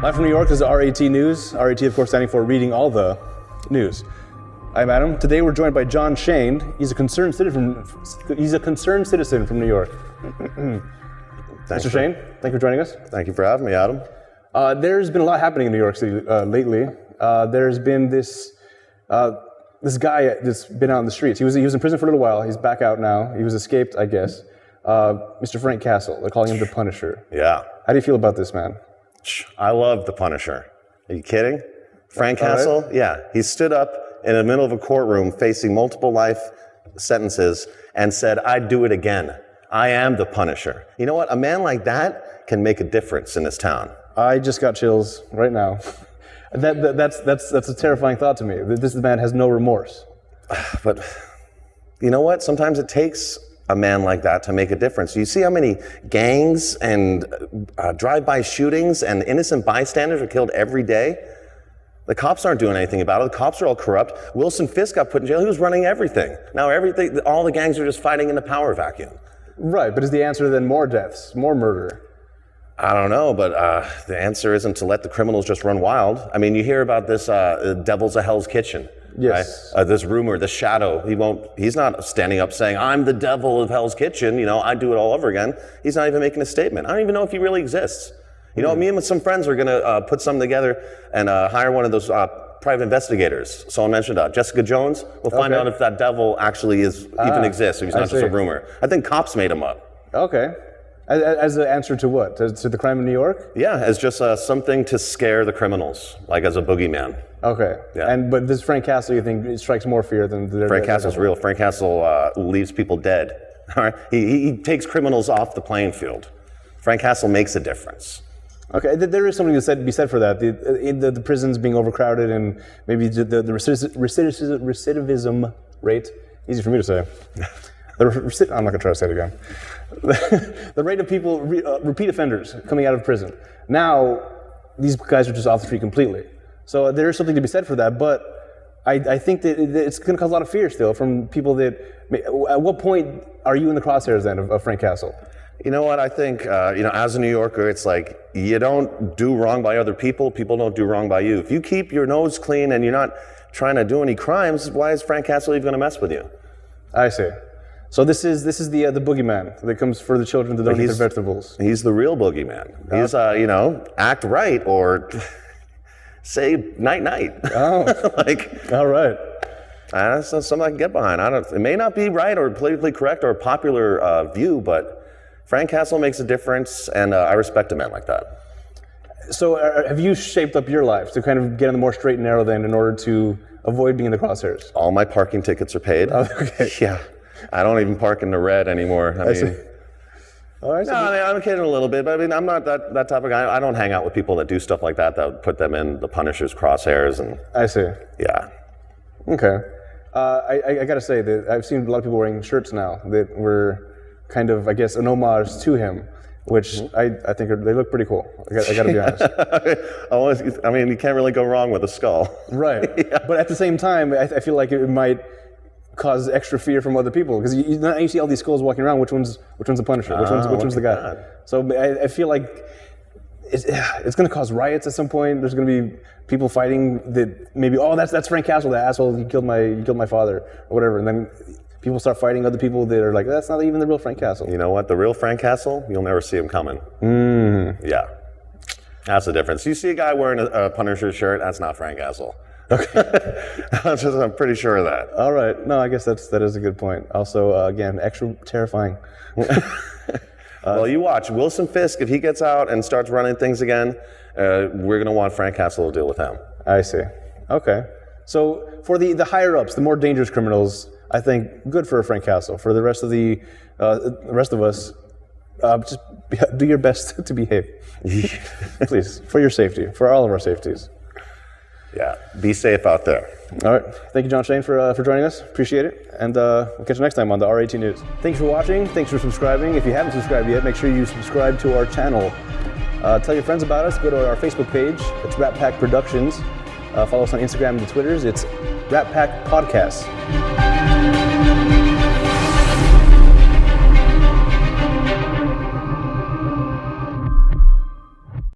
Live from New York, this is RAT News. RAT, of course, standing for Reading All the News. I'm Adam. Today we're joined by John Shane. He's a concerned citizen from New York. Mr. Shane, thank you for joining us. Thank you for having me, Adam. There's been a lot happening in New York City lately. There's been this guy that's been out in the streets. He was in prison for a little while. He's back out now. He was escaped, I guess. Mr. Frank Castle. They're calling him the Punisher. Yeah. How do you feel about this, man? I love the Punisher. Are you kidding? Frank Castle? Right. Yeah. He stood up in the middle of a courtroom facing multiple life sentences and said, I'd do it again. I am the Punisher. You know what? A man like that can make a difference in this town. I just got chills right now. That's a terrifying thought to me. This man has no remorse. But you know what? Sometimes it takes a man like that to make a difference. You see how many gangs and drive-by shootings and innocent bystanders are killed every day? The cops aren't doing anything about it. The cops are all corrupt. Wilson Fisk got put in jail. He was running everything. Now all the gangs are just fighting in the power vacuum. Right, but is the answer then more deaths, more murder? I don't know, but the answer isn't to let the criminals just run wild. I mean, you hear about this Devils of Hell's Kitchen. Yes. Right? This rumor, the shadow, he's not standing up saying, I'm the devil of Hell's Kitchen, I do it all over again. He's not even making a statement. I don't even know if he really exists. Me and some friends are gonna put something together and hire one of those private investigators. Someone mentioned Jessica Jones. We'll find out if that devil actually even exists, if he's not just a rumor. I think cops made him up. Okay. As an answer to what? To the crime in New York? Yeah, as just something to scare the criminals, like as a boogeyman. Okay. Yeah. But this Frank Castle, you think, it strikes more fear than the Frank Castle's real. Frank Castle leaves people dead. All right? He takes criminals off the playing field. Frank Castle makes a difference. Okay, there is something to be said for that. The prisons being overcrowded and maybe the recidivism rate, easy for me to say. I'm not going to try to say it again. The rate of people, repeat offenders coming out of prison. Now, these guys are just off the street completely. So there is something to be said for that, but I think that it's going to cause a lot of fear still from people that, at what point are you in the crosshairs then of Frank Castle? You know what, I think, as a New Yorker, it's like, you don't do wrong by other people, people don't do wrong by you. If you keep your nose clean and you're not trying to do any crimes, why is Frank Castle even going to mess with you? I see. So this is the boogeyman that comes for the children that don't eat their vegetables. He's the real boogeyman. He's, act right or say night-night. Oh, all right. That's something I can get behind. It may not be right or politically correct or a popular view, but Frank Castle makes a difference, and I respect a man like that. So have you shaped up your life to kind of get on the more straight and narrow then in order to avoid being in the crosshairs? All my parking tickets are paid. Oh, okay. Yeah. I don't even park in the red anymore. I mean, all right, so I'm kidding a little bit, but I'm not that type of guy. I don't hang out with people that do stuff like that would put them in the Punisher's crosshairs. And I see. Yeah. Okay. I got to say that I've seen a lot of people wearing shirts now that were kind of, I guess, an homage to him, which I think they look pretty cool. I got to be honest. I mean, you can't really go wrong with a skull. Right. Yeah. But at the same time, I feel like it might cause extra fear from other people because you see all these skulls walking around. Which one's the Punisher? Which one's the guy? God. So I feel like it's going to cause riots at some point. There's going to be people fighting that maybe that's Frank Castle, that asshole. He killed my father or whatever, and then people start fighting other people that are like, that's not even the real Frank Castle. You know what? The real Frank Castle, you'll never see him coming. Yeah, that's the difference. You see a guy wearing a Punisher shirt, that's not Frank Castle. Okay. I'm pretty sure of that. All right. No, I guess that is a good point. Also, again, extra terrifying. Well, you watch. Wilson Fisk, if he gets out and starts running things again, we're going to want Frank Castle to deal with him. I see. Okay. So for the higher-ups, the more dangerous criminals, I think good for Frank Castle. For the rest of us, just do your best to behave. Please, for your safety, for all of our safeties. Yeah, be safe out there. All right. Thank you, John Shane, for joining us. Appreciate it. And we'll catch you next time on the RAT News. Thanks for watching. Thanks for subscribing. If you haven't subscribed yet, make sure you subscribe to our channel. Tell your friends about us. Go to our Facebook page. It's Rat Pack Productions. Follow us on Instagram and the Twitters. It's Rat Pack Podcasts.